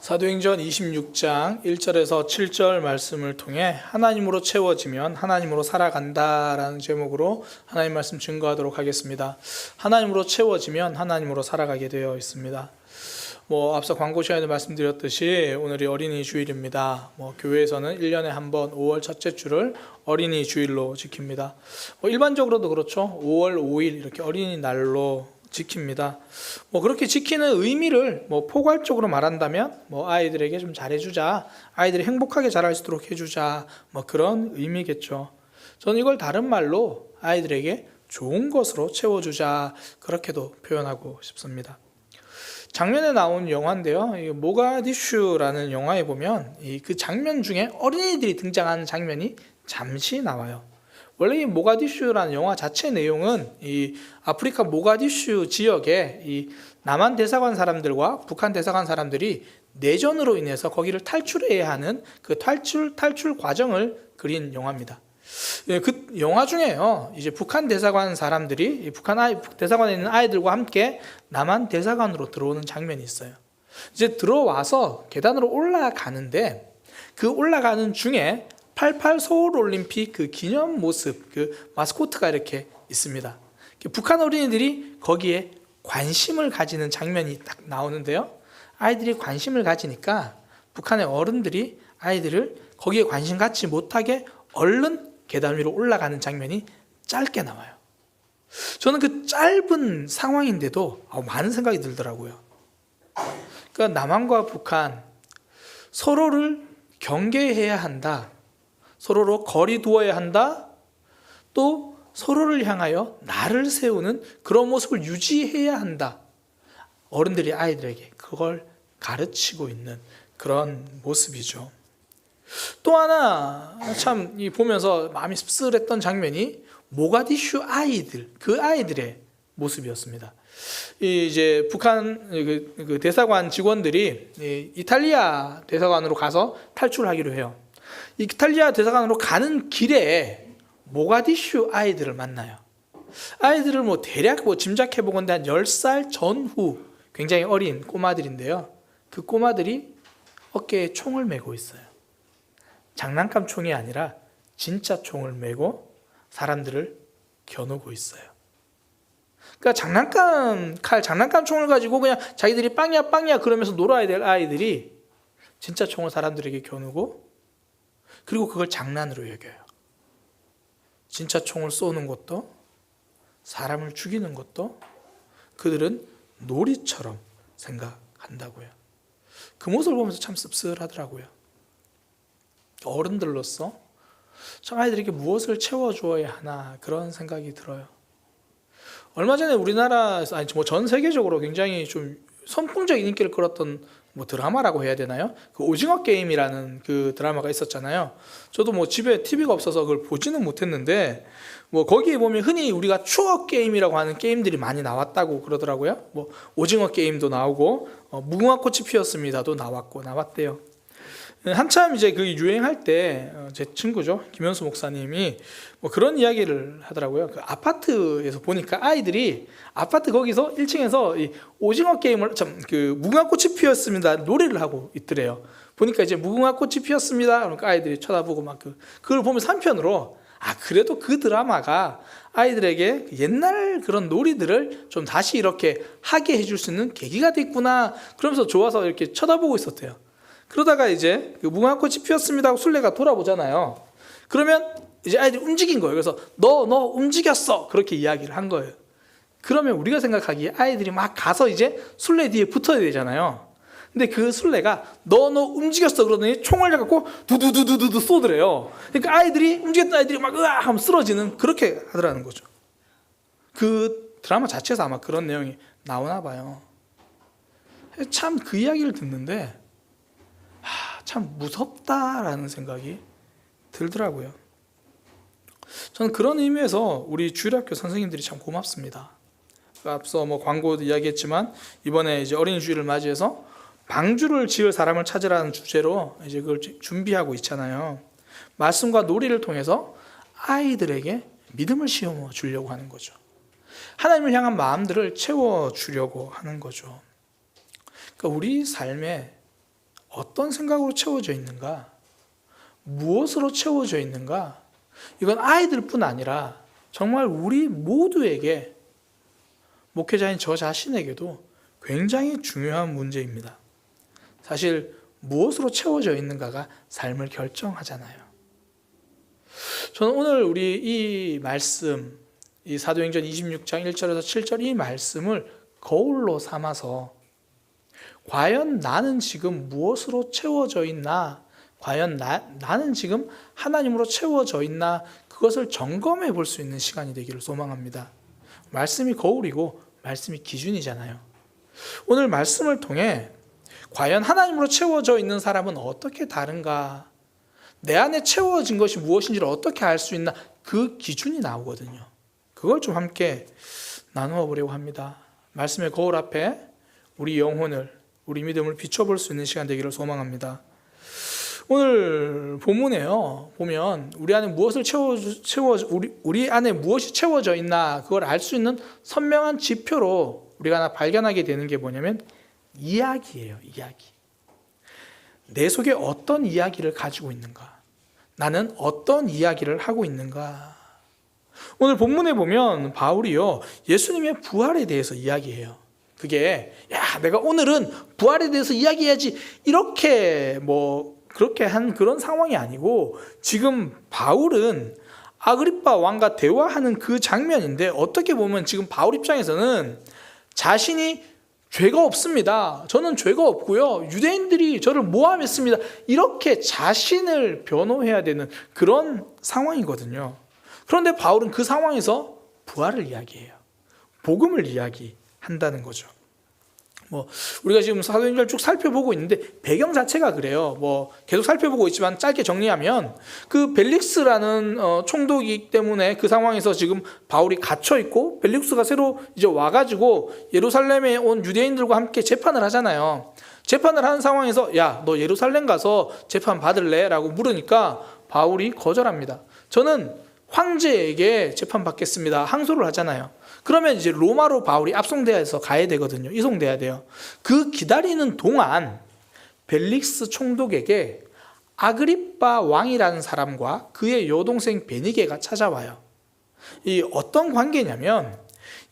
사도행전 26장 1절에서 7절 말씀을 통해 하나님으로 채워지면 하나님으로 살아간다라는 제목으로 하나님 말씀 증거하도록 하겠습니다. 하나님으로 채워지면 하나님으로 살아가게 되어 있습니다. 앞서 광고 시간에 말씀드렸듯이 오늘이 어린이 주일입니다. 교회에서는 1년에 한 번 5월 첫째 주를 어린이 주일로 지킵니다. 일반적으로도 그렇죠. 5월 5일 이렇게 어린이날로 지킵니다. 그렇게 지키는 의미를 포괄적으로 말한다면 아이들에게 좀 잘해주자, 아이들이 행복하게 자랄 수 있도록 해주자, 그런 의미겠죠. 저는 이걸 다른 말로 아이들에게 좋은 것으로 채워주자, 그렇게도 표현하고 싶습니다. 작년에 나온 영화인데요, 모가디슈라는 영화에 보면 그 장면 중에 어린이들이 등장하는 장면이 잠시 나와요. 원래 이 모가디슈라는 영화 자체 내용은 이 아프리카 모가디슈 지역에 이 남한 대사관 사람들과 북한 대사관 사람들이 내전으로 인해서 거기를 탈출해야 하는 그 탈출 과정을 그린 영화입니다. 그 영화 중에요, 이제 북한 대사관 사람들이 북한 대사관에 있는 아이들과 함께 남한 대사관으로 들어오는 장면이 있어요. 이제 들어와서 계단으로 올라가는데 그 올라가는 중에 88 서울올림픽 그 기념 모습, 그 마스코트가 이렇게 있습니다. 북한 어린이들이 거기에 관심을 가지는 장면이 딱 나오는데요. 아이들이 관심을 가지니까 북한의 어른들이 아이들을 거기에 관심 갖지 못하게 얼른 계단 위로 올라가는 장면이 짧게 나와요. 저는 그 짧은 상황인데도 많은 생각이 들더라고요. 그러니까 남한과 북한 서로를 경계해야 한다. 서로로 거리 두어야 한다. 또 서로를 향하여 나를 세우는 그런 모습을 유지해야 한다. 어른들이 아이들에게 그걸 가르치고 있는 그런 모습이죠. 또 하나 참 보면서 마음이 씁쓸했던 장면이 모가디슈 아이들, 그 아이들의 모습이었습니다. 이제 북한 그 대사관 직원들이 이탈리아 대사관으로 가서 탈출하기로 해요. 이탈리아 대사관으로 가는 길에 모가디슈 아이들을 만나요. 아이들을 대략 짐작해 보건대 한 10살 전후 굉장히 어린 꼬마들인데요. 그 꼬마들이 어깨에 총을 메고 있어요. 장난감 총이 아니라 진짜 총을 메고 사람들을 겨누고 있어요. 그러니까 장난감 총을 가지고 그냥 자기들이 빵이야 그러면서 놀아야 될 아이들이 진짜 총을 사람들에게 겨누고 그리고 그걸 장난으로 여겨요. 진짜 총을 쏘는 것도 사람을 죽이는 것도 그들은 놀이처럼 생각한다고요. 그 모습을 보면서 참 씁쓸하더라고요. 어른들로서 참 아이들에게 무엇을 채워주어야 하나 그런 생각이 들어요. 얼마 전에 우리나라에서 전 세계적으로 굉장히 좀 선풍적인 인기를 끌었던 드라마라고 해야 되나요? 그 오징어 게임이라는 그 드라마가 있었잖아요. 저도 집에 TV가 없어서 그걸 보지는 못했는데 거기에 보면 흔히 우리가 추억 게임이라고 하는 게임들이 많이 나왔다고 그러더라고요. 오징어 게임도 나오고 무궁화꽃이 피었습니다도 나왔대요. 한참 이제 그 유행할 때 제 친구죠, 김현수 목사님이 그런 이야기를 하더라고요. 그 아파트에서 보니까 아이들이 아파트 거기서 1층에서 이 오징어 게임을 그 무궁화꽃이 피었습니다 노래를 하고 있더래요. 보니까 이제 무궁화꽃이 피었습니다. 그러니까 아이들이 쳐다보고 그걸 보면서 한편으로 그래도 그 드라마가 아이들에게 옛날 그런 놀이들을 좀 다시 이렇게 하게 해줄 수 있는 계기가 됐구나. 그러면서 좋아서 이렇게 쳐다보고 있었대요. 그러다가 이제 그 무궁화꽃이 피었습니다 하고 술래가 돌아보잖아요. 그러면 이제 아이들이 움직인 거예요. 그래서 너 움직였어, 그렇게 이야기를 한 거예요. 그러면 우리가 생각하기에 아이들이 막 가서 이제 술래 뒤에 붙어야 되잖아요. 근데 그 술래가 너 움직였어 그러더니 총을 잡고 두두두두두 쏘더래요. 그러니까 아이들이 움직였던 아이들이 막 으아 하면 쓰러지는, 그렇게 하더라는 거죠. 그 드라마 자체에서 아마 그런 내용이 나오나 봐요. 참 그 이야기를 듣는데 참 무섭다라는 생각이 들더라고요. 저는 그런 의미에서 우리 주일학교 선생님들이 참 고맙습니다. 앞서 광고도 이야기했지만 이번에 이제 어린이 주일을 맞이해서 방주를 지을 사람을 찾으라는 주제로 이제 그걸 준비하고 있잖아요. 말씀과 놀이를 통해서 아이들에게 믿음을 심어 주려고 하는 거죠. 하나님을 향한 마음들을 채워 주려고 하는 거죠. 그러니까 우리 삶에 어떤 생각으로 채워져 있는가? 무엇으로 채워져 있는가? 이건 아이들뿐 아니라 정말 우리 모두에게, 목회자인 저 자신에게도 굉장히 중요한 문제입니다. 사실 무엇으로 채워져 있는가가 삶을 결정하잖아요. 저는 오늘 우리 이 말씀, 이 사도행전 26장 1절에서 7절 이 말씀을 거울로 삼아서 과연 나는 지금 무엇으로 채워져 있나? 과연 나는 지금 하나님으로 채워져 있나? 그것을 점검해 볼 수 있는 시간이 되기를 소망합니다. 말씀이 거울이고 말씀이 기준이잖아요. 오늘 말씀을 통해 과연 하나님으로 채워져 있는 사람은 어떻게 다른가? 내 안에 채워진 것이 무엇인지를 어떻게 알 수 있나? 그 기준이 나오거든요. 그걸 좀 함께 나누어 보려고 합니다. 말씀의 거울 앞에 우리 영혼을, 우리 믿음을 비춰볼 수 있는 시간 되기를 소망합니다. 오늘 본문에요, 보면 우리 안에 무엇을 우리 안에 무엇이 채워져 있나 그걸 알 수 있는 선명한 지표로 우리가 하나 발견하게 되는 게 뭐냐면 이야기예요. 이야기. 내 속에 어떤 이야기를 가지고 있는가? 나는 어떤 이야기를 하고 있는가? 오늘 본문에 보면 바울이요, 예수님의 부활에 대해서 이야기해요. 그게 내가 오늘은 부활에 대해서 이야기해야지 이렇게 그렇게 한 그런 상황이 아니고, 지금 바울은 아그리빠 왕과 대화하는 그 장면인데, 어떻게 보면 지금 바울 입장에서는 자신이 죄가 없습니다. 저는 죄가 없고요. 유대인들이 저를 모함했습니다. 이렇게 자신을 변호해야 되는 그런 상황이거든요. 그런데 바울은 그 상황에서 부활을 이야기해요. 복음을 이야기한다는 거죠. 우리가 지금 사도행전을 쭉 살펴보고 있는데 배경 자체가 그래요. 계속 살펴보고 있지만 짧게 정리하면, 그 벨릭스라는 총독이기 때문에 그 상황에서 지금 바울이 갇혀 있고, 벨릭스가 새로 이제 와가지고 예루살렘에 온 유대인들과 함께 재판을 하잖아요. 재판을 하는 상황에서 너 예루살렘 가서 재판 받을래? 라고 물으니까 바울이 거절합니다. 저는 황제에게 재판 받겠습니다. 항소를 하잖아요. 그러면 이제 로마로 바울이 압송돼서 가야 되거든요. 이송돼야 돼요. 그 기다리는 동안 벨릭스 총독에게 아그리빠 왕이라는 사람과 그의 여동생 베니게가 찾아와요. 이 어떤 관계냐면,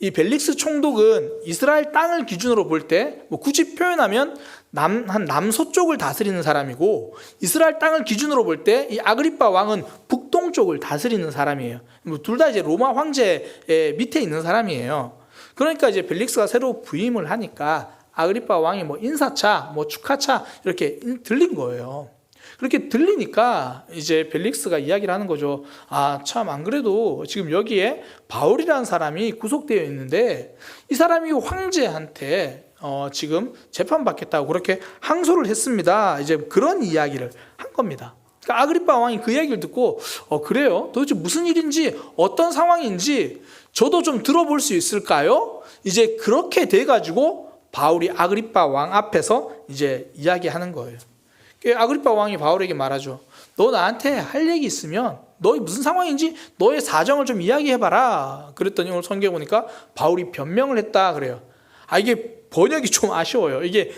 이 벨릭스 총독은 이스라엘 땅을 기준으로 볼 때 굳이 표현하면 남서쪽을 다스리는 사람이고, 이스라엘 땅을 기준으로 볼 때 이 아그리빠 왕은 북동쪽을 다스리는 사람이에요. 둘 다 이제 로마 황제의 밑에 있는 사람이에요. 그러니까 이제 벨릭스가 새로 부임을 하니까 아그리빠 왕이 인사차, 축하차 이렇게 들린 거예요. 그렇게 들리니까 이제 벨릭스가 이야기를 하는 거죠. 참, 안 그래도 지금 여기에 바울이라는 사람이 구속되어 있는데 이 사람이 황제한테 지금 재판받겠다고 그렇게 항소를 했습니다. 이제 그런 이야기를 한 겁니다. 그러니까 아그리빠 왕이 그 얘기를 듣고 그래요? 도대체 무슨 일인지, 어떤 상황인지 저도 좀 들어볼 수 있을까요? 이제 그렇게 돼가지고 바울이 아그리빠 왕 앞에서 이제 이야기하는 거예요. 아그리빠 왕이 바울에게 말하죠. 너 나한테 할 얘기 있으면 너희 무슨 상황인지 너의 사정을 좀 이야기해봐라. 그랬더니 오늘 성경에 보니까 바울이 변명을 했다 그래요. 이게 번역이 좀 아쉬워요. 이게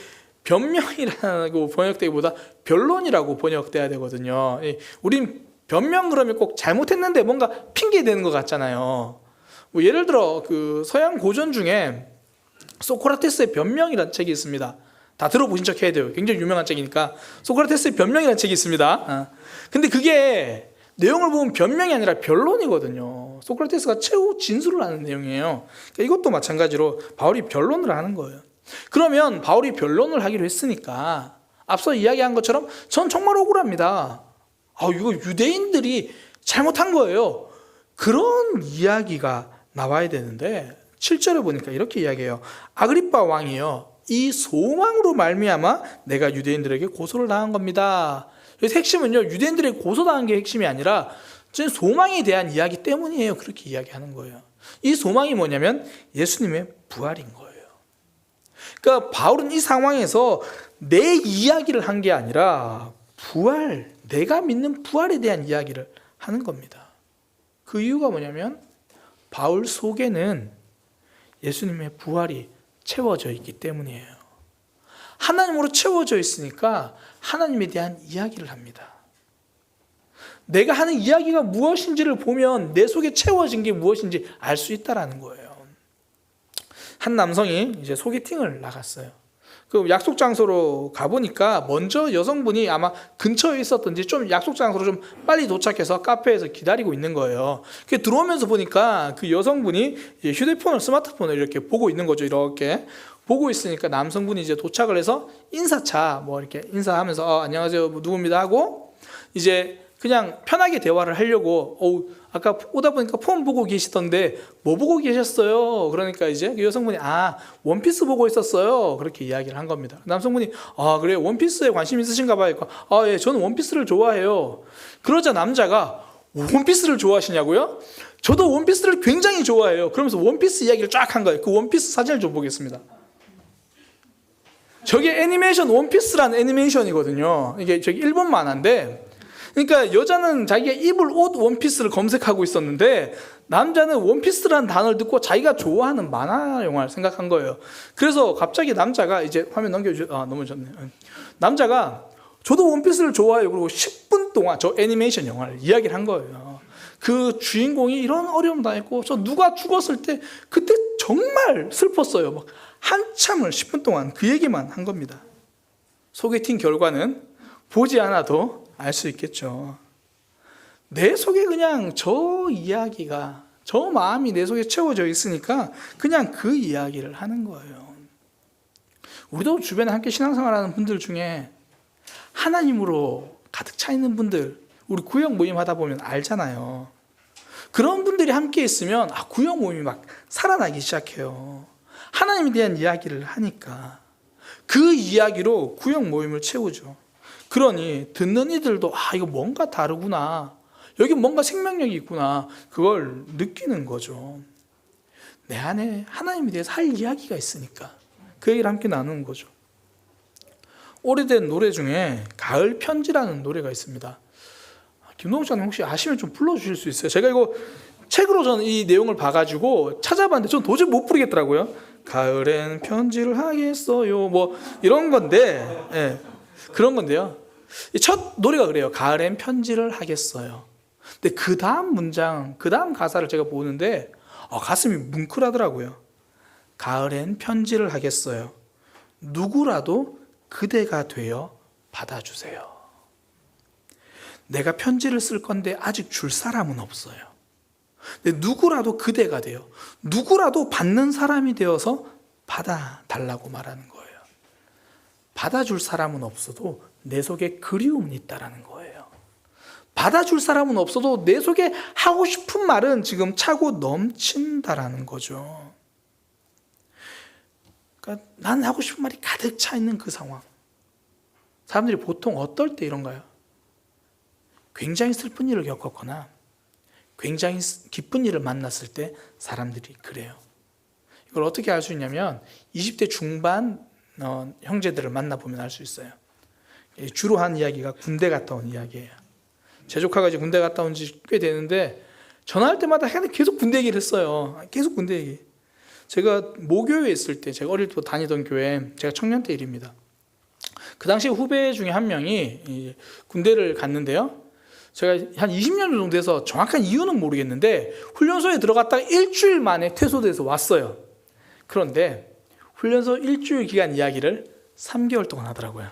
변명이라고 번역되기보다 변론이라고 번역돼야 되거든요. 우린 변명 그러면 꼭 잘못했는데 뭔가 핑계 대는 것 같잖아요. 예를 들어 그 서양 고전 중에 소크라테스의 변명이라는 책이 있습니다. 다 들어보신 척 해야 돼요. 굉장히 유명한 책이니까. 소크라테스의 변명이라는 책이 있습니다. 근데 그게 내용을 보면 변명이 아니라 변론이거든요. 소크라테스가 최후 진술을 하는 내용이에요. 그러니까 이것도 마찬가지로 바울이 변론을 하는 거예요. 그러면 바울이 변론을 하기로 했으니까 앞서 이야기한 것처럼 전 정말 억울합니다. 이거 유대인들이 잘못한 거예요. 그런 이야기가 나와야 되는데 7절에 보니까 이렇게 이야기해요. 아그리빠 왕이요, 이 소망으로 말미암아 내가 유대인들에게 고소를 당한 겁니다. 그래서 핵심은요, 유대인들에게 고소당한 게 핵심이 아니라 소망에 대한 이야기 때문이에요. 그렇게 이야기하는 거예요. 이 소망이 뭐냐면 예수님의 부활인 거예요. 그러니까 바울은 이 상황에서 내 이야기를 한 게 아니라 부활, 내가 믿는 부활에 대한 이야기를 하는 겁니다. 그 이유가 뭐냐면 바울 속에는 예수님의 부활이 채워져 있기 때문이에요. 하나님으로 채워져 있으니까 하나님에 대한 이야기를 합니다. 내가 하는 이야기가 무엇인지를 보면 내 속에 채워진 게 무엇인지 알 수 있다라는 거예요. 한 남성이 이제 소개팅을 나갔어요. 그 약속 장소로 가보니까 먼저 여성분이 아마 근처에 있었던지 좀 약속 장소로 좀 빨리 도착해서 카페에서 기다리고 있는 거예요. 들어오면서 보니까 그 여성분이 휴대폰을, 스마트폰을 이렇게 보고 있는 거죠. 이렇게 보고 있으니까 남성분이 이제 도착을 해서 인사차 뭐 이렇게 인사하면서 안녕하세요, 뭐 누구입니다 하고 이제 그냥 편하게 대화를 하려고 아까 오다 보니까 폰 보고 계시던데 뭐 보고 계셨어요? 그러니까 이제 그 여성분이 원피스 보고 있었어요. 그렇게 이야기를 한 겁니다. 남성분이 그래요? 원피스에 관심 있으신가 봐요. 예, 저는 원피스를 좋아해요. 그러자 남자가 원피스를 좋아하시냐고요? 저도 원피스를 굉장히 좋아해요. 그러면서 원피스 이야기를 쫙 한 거예요. 그 원피스 사진을 좀 보겠습니다. 저게 애니메이션 원피스라는 애니메이션이거든요. 이게 저기 일본 만화인데 그러니까 여자는 자기가 입을 옷 원피스를 검색하고 있었는데 남자는 원피스라는 단어를 듣고 자기가 좋아하는 만화 영화를 생각한 거예요. 그래서 갑자기 남자가 이제 화면 넘겨주세요. 넘어졌네. 남자가 저도 원피스를 좋아해요. 그리고 10분 동안 저 애니메이션 영화를 이야기를 한 거예요. 그 주인공이 이런 어려움 당했고 저 누가 죽었을 때 그때 정말 슬펐어요. 막 한참을 10분 동안 그 얘기만 한 겁니다. 소개팅 결과는 보지 않아도 알 수 있겠죠. 내 속에 그냥 저 이야기가, 저 마음이 내 속에 채워져 있으니까 그냥 그 이야기를 하는 거예요. 우리도 주변에 함께 신앙생활하는 분들 중에 하나님으로 가득 차 있는 분들, 우리 구역 모임 하다 보면 알잖아요. 그런 분들이 함께 있으면 구역 모임이 막 살아나기 시작해요. 하나님에 대한 이야기를 하니까 그 이야기로 구역 모임을 채우죠. 그러니 듣는 이들도 이거 뭔가 다르구나, 여기 뭔가 생명력이 있구나, 그걸 느끼는 거죠. 내 안에 하나님에 대해서 할 이야기가 있으니까 그 얘기를 함께 나누는 거죠. 오래된 노래 중에 가을 편지라는 노래가 있습니다. 김동욱 장님 혹시 아시면 좀 불러주실 수 있어요? 제가 이거 책으로 저는 이 내용을 봐가지고 찾아봤는데 전 도저히 못 부르겠더라고요. 가을엔 편지를 하겠어요 뭐 이런 건데, 그런 건데요. 첫 노래가 그래요. 가을엔 편지를 하겠어요. 근데 그 다음 문장, 그 다음 가사를 제가 보는데 가슴이 뭉클하더라고요. 가을엔 편지를 하겠어요. 누구라도 그대가 되어 받아주세요. 내가 편지를 쓸 건데 아직 줄 사람은 없어요. 근데 누구라도 그대가 돼요. 누구라도 받는 사람이 되어서 받아달라고 말하는 거예요. 받아줄 사람은 없어도 내 속에 그리움은 있다라는 거예요. 받아줄 사람은 없어도 내 속에 하고 싶은 말은 지금 차고 넘친다라는 거죠. 그러니까 나는 하고 싶은 말이 가득 차 있는 그 상황. 사람들이 보통 어떨 때 이런가요? 굉장히 슬픈 일을 겪었거나 굉장히 기쁜 일을 만났을 때 사람들이 그래요. 이걸 어떻게 알 수 있냐면 20대 중반 형제들을 만나보면 알 수 있어요. 주로 한 이야기가 군대 갔다 온 이야기예요. 제 조카가 이제 군대 갔다 온 지 꽤 되는데 전화할 때마다 계속 군대 얘기를 했어요. 계속 군대 얘기. 제가 모교에 있을 때, 제가 어릴 때 다니던 교회, 제가 청년대 일입니다. 그 당시 후배 중에 한 명이 군대를 갔는데요. 제가 한 20년 정도 돼서 정확한 이유는 모르겠는데 훈련소에 들어갔다가 일주일 만에 퇴소돼서 왔어요. 그런데 훈련소 일주일 기간 이야기를 3개월 동안 하더라고요.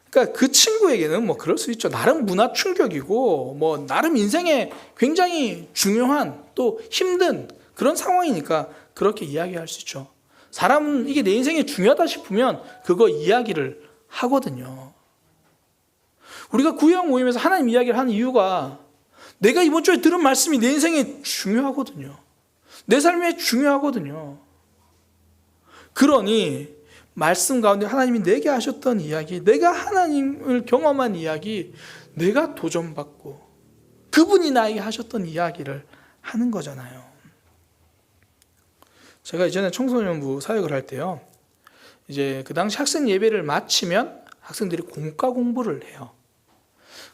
그러니까 그 친구에게는 뭐 그럴 수 있죠. 나름 문화 충격이고 뭐 나름 인생에 굉장히 중요한 또 힘든 그런 상황이니까 그렇게 이야기할 수 있죠. 사람은 이게 내 인생에 중요하다 싶으면 그거 이야기를 하거든요. 우리가 구역 모임에서 하나님 이야기를 하는 이유가 내가 이번 주에 들은 말씀이 내 인생에 중요하거든요. 내 삶에 중요하거든요. 그러니 말씀 가운데 하나님이 내게 하셨던 이야기, 내가 하나님을 경험한 이야기, 내가 도전받고 그분이 나에게 하셨던 이야기를 하는 거잖아요. 제가 이전에 청소년부 사역을 할 때요, 이제 그 당시 학생 예배를 마치면 학생들이 공과 공부를 해요.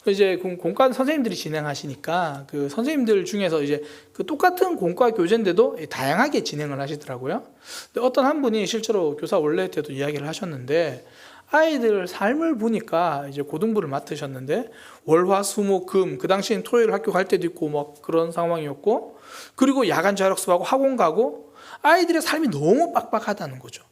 이제 공과 선생님들이 진행하시니까 그 선생님들 중에서 이제 그 똑같은 공과 교재인데도 다양하게 진행을 하시더라고요. 근데 어떤 한 분이 실제로 교사 원래 때도 이야기를 하셨는데, 아이들 삶을 보니까 이제 고등부를 맡으셨는데 월화수목금, 그 당시엔 토요일 학교 갈 때도 있고 막 그런 상황이었고, 그리고 야간 자율 학습하고 학원 가고 아이들의 삶이 너무 빡빡하다는 거죠.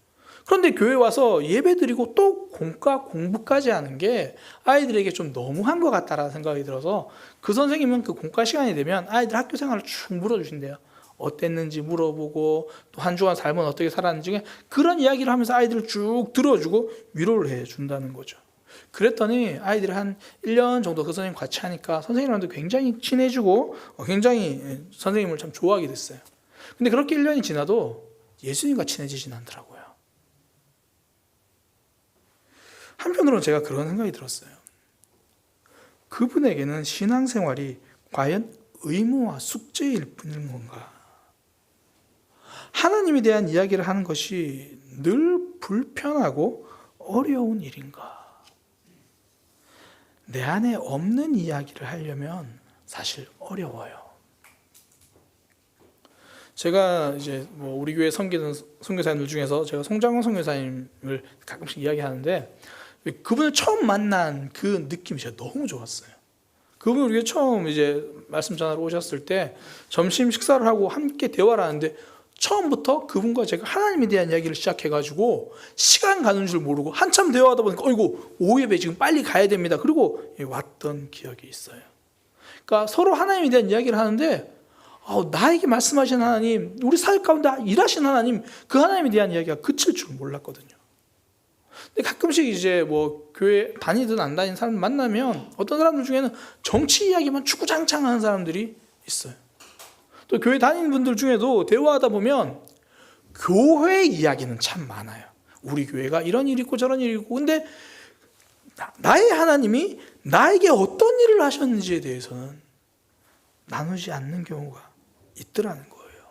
그런데 교회 와서 예배 드리고 또 공과 공부까지 하는 게 아이들에게 좀 너무한 것 같다라는 생각이 들어서, 그 선생님은 그 공과 시간이 되면 아이들 학교 생활을 쭉 물어주신대요. 어땠는지 물어보고 또 한 주간 삶은 어떻게 살았는지 그런 이야기를 하면서 아이들을 쭉 들어주고 위로를 해준다는 거죠. 그랬더니 아이들이 한 1년 정도 그 선생님 같이 하니까 선생님랑도 굉장히 친해지고 굉장히 선생님을 참 좋아하게 됐어요. 근데 그렇게 1년이 지나도 예수님과 친해지진 않더라고요. 한편으로는 제가 그런 생각이 들었어요. 그분에게는 신앙생활이 과연 의무와 숙제일 뿐인 건가? 하나님에 대한 이야기를 하는 것이 늘 불편하고 어려운 일인가? 내 안에 없는 이야기를 하려면 사실 어려워요. 제가 이제 뭐 우리 교회 섬기는 선교사님들 중에서 제가 송장원 선교사님을 가끔씩 이야기하는데, 그분을 처음 만난 그 느낌이 제가 너무 좋았어요. 그분이 우리 교회 처음 이제 말씀 전하러 오셨을 때 점심 식사를 하고 함께 대화를 하는데, 처음부터 그분과 제가 하나님에 대한 이야기를 시작해가지고 시간 가는 줄 모르고 한참 대화하다 보니까 어이구 오후예배 지금 빨리 가야 됩니다. 그리고 왔던 기억이 있어요. 그러니까 서로 하나님에 대한 이야기를 하는데 나에게 말씀하신 하나님, 우리 사회 가운데 일하신 하나님, 그 하나님에 대한 이야기가 그칠 줄 몰랐거든요. 근데 가끔씩 이제 뭐 교회 다니든 안 다니는 사람 만나면 어떤 사람들 중에는 정치 이야기만 주구장창 하는 사람들이 있어요. 또 교회 다니는 분들 중에도 대화하다 보면 교회 이야기는 참 많아요. 우리 교회가 이런 일이 있고 저런 일이 있고, 근데 나의 하나님이 나에게 어떤 일을 하셨는지에 대해서는 나누지 않는 경우가 있더라는 거예요.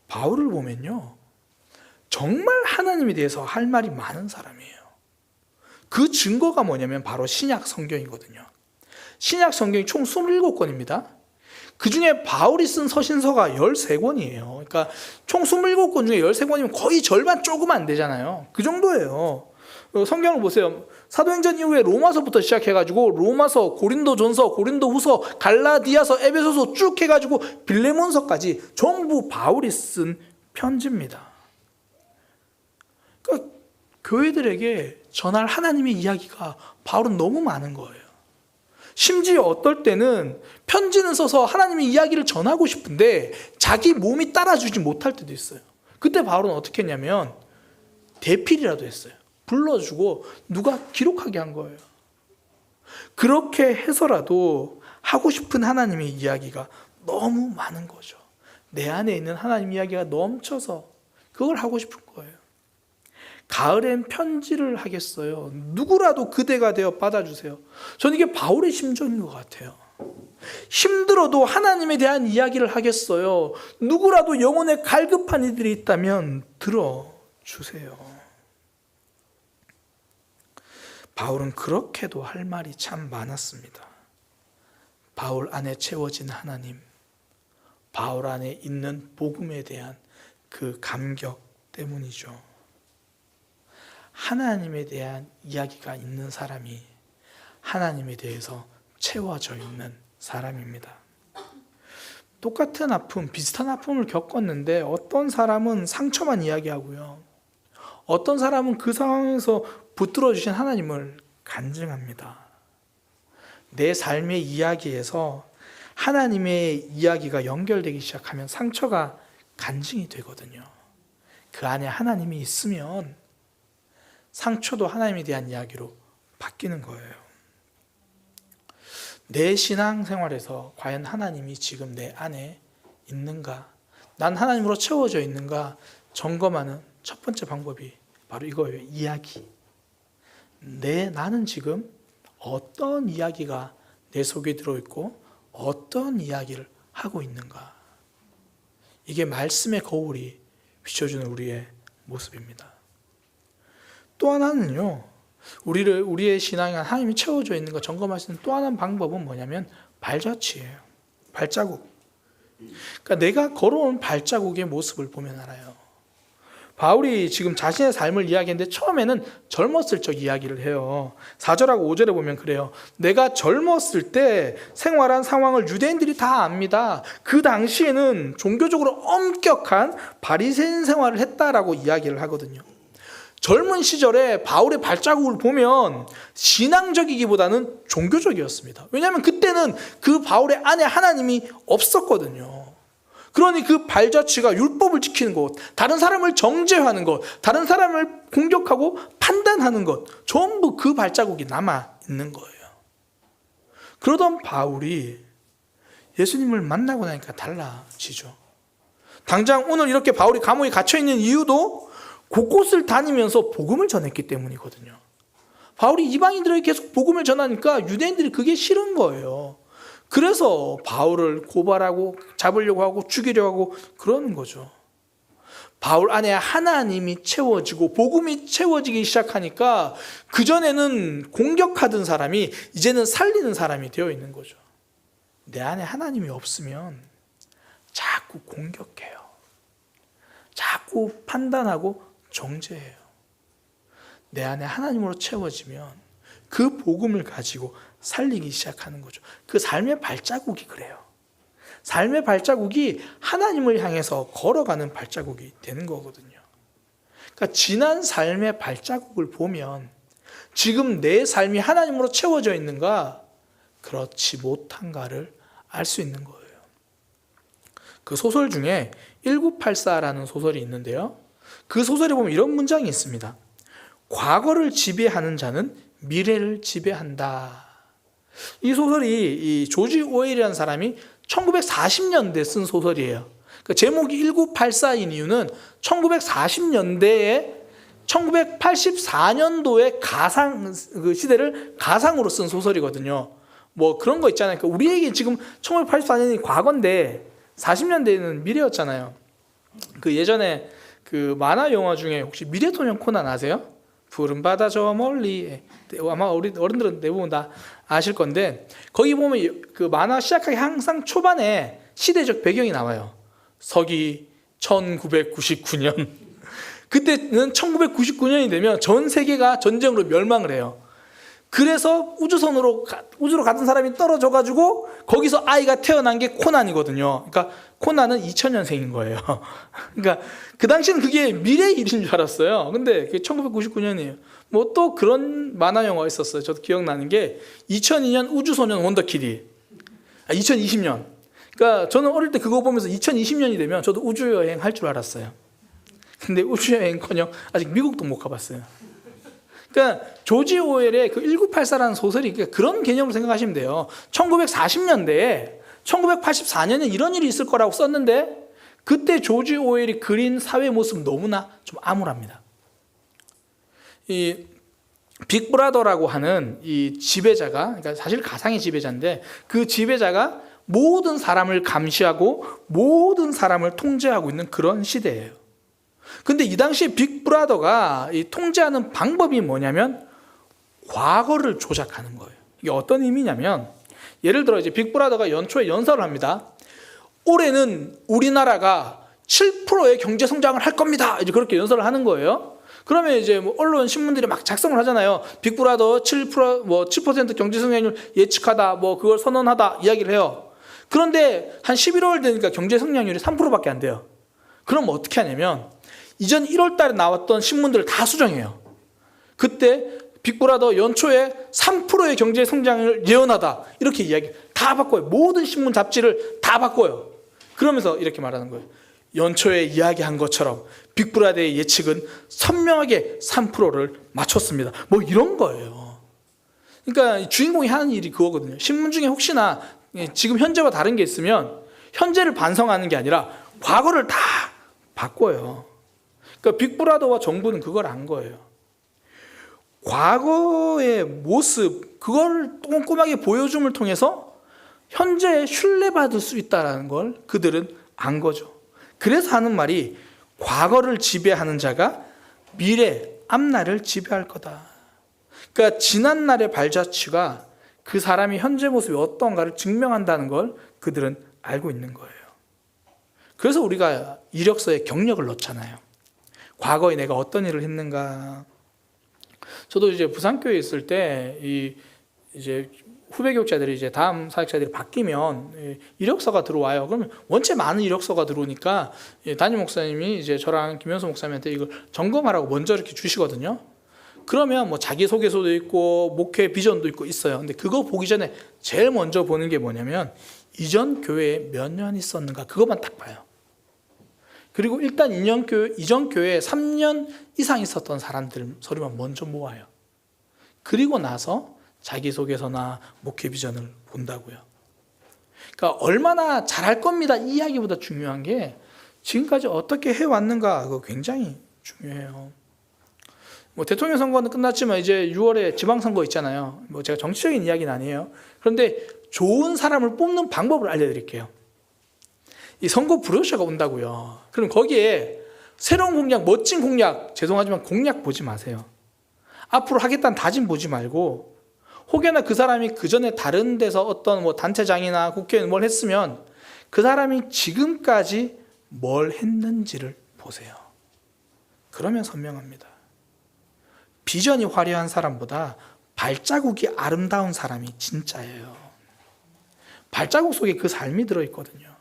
바울을 보면요, 정말 하나님에 대해서 할 말이 많은 사람이에요. 그 증거가 뭐냐면 바로 신약 성경이거든요. 신약 성경이 총 27권입니다. 그 중에 바울이 쓴 서신서가 13권이에요. 그러니까 총 27권 중에 13권이면 거의 절반 조금 안 되잖아요. 그 정도예요. 성경을 보세요. 사도행전 이후에 로마서부터 시작해가지고 로마서, 고린도전서, 고린도후서, 갈라디아서, 에베소서 쭉 해가지고 빌레몬서까지 전부 바울이 쓴 편지입니다. 그러니까 교회들에게 전할 하나님의 이야기가 바울은 너무 많은 거예요. 심지어 어떨 때는 편지는 써서 하나님의 이야기를 전하고 싶은데 자기 몸이 따라주지 못할 때도 있어요. 그때 바울은 어떻게 했냐면 대필이라도 했어요. 불러주고 누가 기록하게 한 거예요. 그렇게 해서라도 하고 싶은 하나님의 이야기가 너무 많은 거죠. 내 안에 있는 하나님 이야기가 넘쳐서 그걸 하고 싶은 거예요. 가을엔 편지를 하겠어요. 누구라도 그대가 되어 받아주세요. 저는 이게 바울의 심정인 것 같아요. 힘들어도 하나님에 대한 이야기를 하겠어요. 누구라도 영혼에 갈급한 이들이 있다면 들어주세요. 바울은 그렇게도 할 말이 참 많았습니다. 바울 안에 채워진 하나님, 바울 안에 있는 복음에 대한 그 감격 때문이죠. 하나님에 대한 이야기가 있는 사람이 하나님에 대해서 채워져 있는 사람입니다. 똑같은 아픔, 비슷한 아픔을 겪었는데 어떤 사람은 상처만 이야기하고요, 어떤 사람은 그 상황에서 붙들어 주신 하나님을 간증합니다. 내 삶의 이야기에서 하나님의 이야기가 연결되기 시작하면 상처가 간증이 되거든요. 그 안에 하나님이 있으면 상처도 하나님에 대한 이야기로 바뀌는 거예요. 내 신앙생활에서 과연 하나님이 지금 내 안에 있는가? 난 하나님으로 채워져 있는가? 점검하는 첫 번째 방법이 바로 이거예요. 이야기. 나는 지금 어떤 이야기가 내 속에 들어있고 어떤 이야기를 하고 있는가? 이게 말씀의 거울이 비춰주는 우리의 모습입니다. 또 하나는요, 우리의 신앙이 하나님이 채워져 있는 거 점검할 수 있는 또 하나의 방법은 뭐냐면 발자취예요. 발자국. 그러니까 내가 걸어온 발자국의 모습을 보면 알아요. 바울이 지금 자신의 삶을 이야기했는데 처음에는 젊었을 적 이야기를 해요. 4절하고 5절에 보면 그래요. 내가 젊었을 때 생활한 상황을 유대인들이 다 압니다. 그 당시에는 종교적으로 엄격한 바리새인 생활을 했다라고 이야기를 하거든요. 젊은 시절에 바울의 발자국을 보면 신앙적이기보다는 종교적이었습니다. 왜냐하면 그때는 그 바울의 안에 하나님이 없었거든요. 그러니 그 발자취가 율법을 지키는 것, 다른 사람을 정죄하는 것, 다른 사람을 공격하고 판단하는 것, 전부 그 발자국이 남아있는 거예요. 그러던 바울이 예수님을 만나고 나니까 달라지죠. 당장 오늘 이렇게 바울이 감옥에 갇혀있는 이유도 곳곳을 다니면서 복음을 전했기 때문이거든요. 바울이 이방인들에게 계속 복음을 전하니까 유대인들이 그게 싫은 거예요. 그래서 바울을 고발하고 잡으려고 하고 죽이려고 하고 그러는 거죠. 바울 안에 하나님이 채워지고 복음이 채워지기 시작하니까 그전에는 공격하던 사람이 이제는 살리는 사람이 되어 있는 거죠. 내 안에 하나님이 없으면 자꾸 공격해요. 자꾸 판단하고 정죄해요. 내 안에 하나님으로 채워지면 그 복음을 가지고 살리기 시작하는 거죠. 그 삶의 발자국이 그래요. 삶의 발자국이 하나님을 향해서 걸어가는 발자국이 되는 거거든요. 그러니까 지난 삶의 발자국을 보면 지금 내 삶이 하나님으로 채워져 있는가, 그렇지 못한가를 알 수 있는 거예요. 그 소설 중에 1984라는 소설이 있는데요. 그 소설에 보면 이런 문장이 있습니다. 과거를 지배하는 자는 미래를 지배한다. 이 소설이 이 조지 오웰이라는 사람이 1940년대에 쓴 소설이에요. 그 제목이 1984인 이유는 1940년대에 1984년도의 가상 그 시대를 가상으로 쓴 소설이거든요. 뭐 그런 거 있잖아요. 그러니까 우리에게 지금 1984년이 과거인데 40년대에는 미래였잖아요. 그 예전에 그 만화 영화 중에 혹시 미래소년 코난 아세요? 푸른 바다 저 멀리, 아마 우리 어른들은 대부분 다 아실 건데 거기 보면 그 만화 시작하기 항상 초반에 시대적 배경이 나와요. 서기 1999년. 그때는 1999년이 되면 전 세계가 전쟁으로 멸망을 해요. 그래서 우주로 갔던 사람이 떨어져가지고 거기서 아이가 태어난 게 코난이거든요. 그러니까 코난은 2000년생인 거예요. 그러니까 그 당시는 그게 미래의 일인 줄 알았어요. 근데 그게 1999년이에요. 뭐 또 그런 만화 영화가 있었어요. 저도 기억나는 게 2002년 우주소년 원더키디. 2020년. 그러니까 저는 어릴 때 그거 보면서 2020년이 되면 저도 우주여행 할 줄 알았어요. 근데 우주여행커녕 아직 미국도 못 가봤어요. 그러니까 조지 오웰의 그 1984라는 소설이 그런 개념으로 생각하시면 돼요. 1940년대에 1984년에 이런 일이 있을 거라고 썼는데 그때 조지 오웰이 그린 사회 모습은 너무나 좀 암울합니다. 이 빅브라더라고 하는 이 지배자가, 그러니까 사실 가상의 지배자인데 그 지배자가 모든 사람을 감시하고 모든 사람을 통제하고 있는 그런 시대예요. 근데 이 당시에 빅브라더가 이 통제하는 방법이 뭐냐면 과거를 조작하는 거예요. 이게 어떤 의미냐면 예를 들어 이제 빅브라더가 연초에 연설을 합니다. 올해는 우리나라가 7%의 경제 성장을 할 겁니다. 이제 그렇게 연설을 하는 거예요. 그러면 이제 뭐 언론 신문들이 막 작성을 하잖아요. 빅브라더 7% 경제 성장률 예측하다, 뭐 그걸 선언하다 이야기를 해요. 그런데 한 11월 되니까 경제 성장률이 3%밖에 안 돼요. 그럼 어떻게 하냐면 이전 1월 달에 나왔던 신문들을 다 수정해요. 그때 빅브라더 연초에 3%의 경제 성장을 예언하다 이렇게 이야기 다 바꿔요. 모든 신문 잡지를 다 바꿔요. 그러면서 이렇게 말하는 거예요. 연초에 이야기한 것처럼 빅브라더의 예측은 선명하게 3%를 맞췄습니다. 뭐 이런 거예요. 그러니까 주인공이 하는 일이 그거거든요. 신문 중에 혹시나 지금 현재와 다른 게 있으면 현재를 반성하는 게 아니라 과거를 다 바꿔요. 그러니까 빅브라더와 정부는 그걸 안 거예요. 과거의 모습, 그걸 꼼꼼하게 보여줌을 통해서 현재에 신뢰받을 수 있다는 걸 그들은 안 거죠. 그래서 하는 말이 과거를 지배하는 자가 미래, 앞날을 지배할 거다. 그러니까 지난날의 발자취가 그 사람이 현재 모습이 어떤가를 증명한다는 걸 그들은 알고 있는 거예요. 그래서 우리가 이력서에 경력을 넣잖아요. 과거에 내가 어떤 일을 했는가. 저도 이제 부산교회에 있을 때 이제 후배 교육자들이 이제 다음 사역자들이 바뀌면 이력서가 들어와요. 그러면 원체 많은 이력서가 들어오니까 담임 목사님이 이제 저랑 김현수 목사님한테 이걸 점검하라고 먼저 이렇게 주시거든요. 그러면 뭐 자기소개서도 있고 목회 비전도 있고 있어요. 근데 그거 보기 전에 제일 먼저 보는 게 뭐냐면 이전 교회에 몇 년 있었는가 그것만 딱 봐요. 그리고 일단 이전 교회에 3년 이상 있었던 사람들 서류만 먼저 모아요. 그리고 나서 자기소개서나 목회 비전을 본다고요. 그러니까 얼마나 잘할 겁니다 이 이야기보다 중요한 게 지금까지 어떻게 해왔는가 그거 굉장히 중요해요. 뭐 대통령 선거는 끝났지만 이제 6월에 지방선거 있잖아요. 뭐 제가 정치적인 이야기는 아니에요. 그런데 좋은 사람을 뽑는 방법을 알려드릴게요. 이 선거 불효자가 온다고요. 그럼 거기에 새로운 공약, 멋진 공약, 죄송하지만 공약 보지 마세요. 앞으로 하겠다는 다짐 보지 말고 혹여나 그 사람이 그 전에 다른 데서 어떤 뭐 단체장이나 국회의원 뭘 했으면 그 사람이 지금까지 뭘 했는지를 보세요. 그러면 선명합니다. 비전이 화려한 사람보다 발자국이 아름다운 사람이 진짜예요. 발자국 속에 그 삶이 들어있거든요.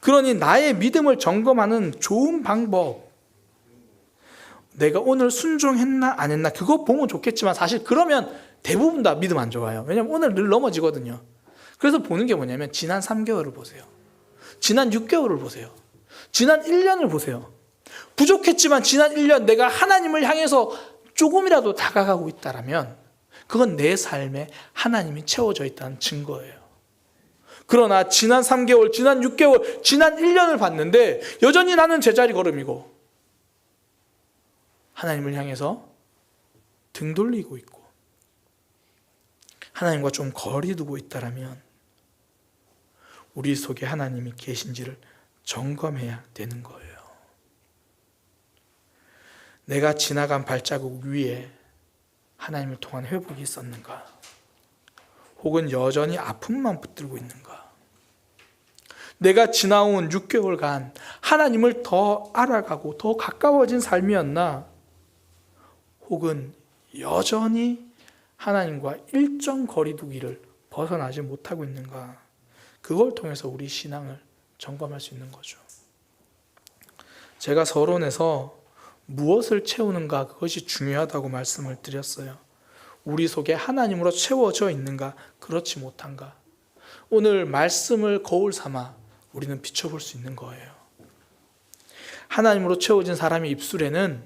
그러니 나의 믿음을 점검하는 좋은 방법, 내가 오늘 순종했나 안 했나 그거 보면 좋겠지만 사실 그러면 대부분 다 믿음 안 좋아요. 왜냐하면 오늘 늘 넘어지거든요. 그래서 보는 게 뭐냐면 지난 3개월을 보세요. 지난 6개월을 보세요. 지난 1년을 보세요. 부족했지만 지난 1년 내가 하나님을 향해서 조금이라도 다가가고 있다면 그건 내 삶에 하나님이 채워져 있다는 증거예요. 그러나 지난 3개월, 지난 6개월, 지난 1년을 봤는데 여전히 나는 제자리 걸음이고 하나님을 향해서 등 돌리고 있고 하나님과 좀 거리 두고 있다면 우리 속에 하나님이 계신지를 점검해야 되는 거예요. 내가 지나간 발자국 위에 하나님을 통한 회복이 있었는가? 혹은 여전히 아픔만 붙들고 있는가? 내가 지나온 6개월간 하나님을 더 알아가고 더 가까워진 삶이었나? 혹은 여전히 하나님과 일정 거리두기를 벗어나지 못하고 있는가? 그걸 통해서 우리 신앙을 점검할 수 있는 거죠. 제가 서론에서 무엇을 채우는가 그것이 중요하다고 말씀을 드렸어요. 우리 속에 하나님으로 채워져 있는가 그렇지 못한가. 오늘 말씀을 거울 삼아 우리는 비춰볼 수 있는 거예요. 하나님으로 채워진 사람의 입술에는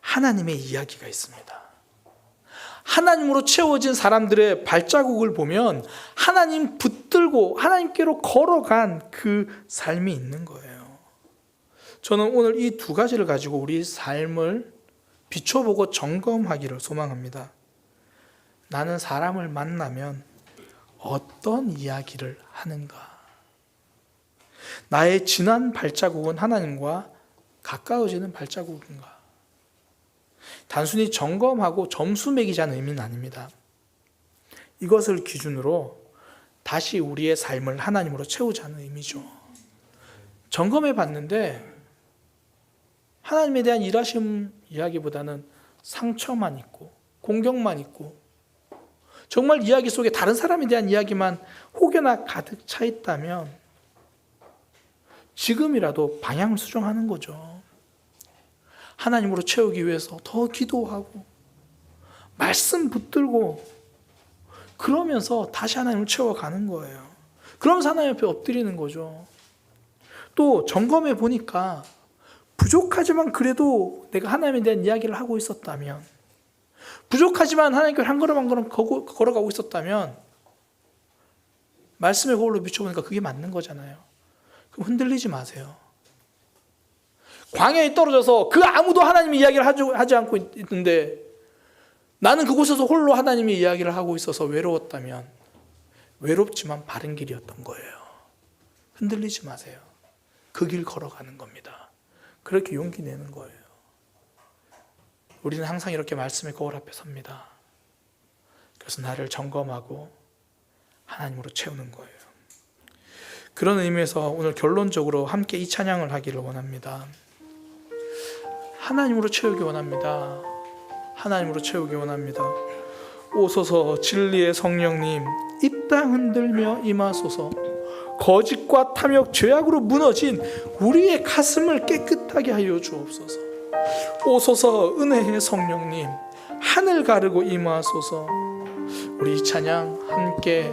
하나님의 이야기가 있습니다. 하나님으로 채워진 사람들의 발자국을 보면 하나님 붙들고 하나님께로 걸어간 그 삶이 있는 거예요. 저는 오늘 이 두 가지를 가지고 우리 삶을 비춰보고 점검하기를 소망합니다. 나는 사람을 만나면 어떤 이야기를 하는가? 나의 지난 발자국은 하나님과 가까워지는 발자국인가? 단순히 점검하고 점수 매기자는 의미는 아닙니다. 이것을 기준으로 다시 우리의 삶을 하나님으로 채우자는 의미죠. 점검해 봤는데 하나님에 대한 일하심 이야기보다는 상처만 있고 공격만 있고 정말 이야기 속에 다른 사람에 대한 이야기만 혹여나 가득 차 있다면 지금이라도 방향을 수정하는 거죠. 하나님으로 채우기 위해서 더 기도하고 말씀 붙들고 그러면서 다시 하나님을 채워가는 거예요. 그러면서 하나님 앞에 엎드리는 거죠. 또 점검해 보니까 부족하지만 그래도 내가 하나님에 대한 이야기를 하고 있었다면, 부족하지만 하나님께 한 걸음 한 걸음 걸어가고 있었다면 말씀의 거울로 비춰보니까 그게 맞는 거잖아요. 그럼 흔들리지 마세요. 광야에 떨어져서 그 아무도 하나님의 이야기를 하지 않고 있는데 나는 그곳에서 홀로 하나님의 이야기를 하고 있어서 외로웠다면 외롭지만 바른 길이었던 거예요. 흔들리지 마세요. 그 길 걸어가는 겁니다. 그렇게 용기 내는 거예요. 우리는 항상 이렇게 말씀의 거울 앞에 섭니다. 그래서 나를 점검하고 하나님으로 채우는 거예요. 그런 의미에서 오늘 결론적으로 함께 이 찬양을 하기를 원합니다. 하나님으로 채우기 원합니다. 하나님으로 채우기 원합니다. 오소서 진리의 성령님, 이 땅 흔들며 임하소서. 거짓과 탐욕, 죄악으로 무너진 우리의 가슴을 깨끗하게 하여 주옵소서. 오소서 은혜의 성령님, 하늘 가르고 임하소서. 우리 이 찬양 함께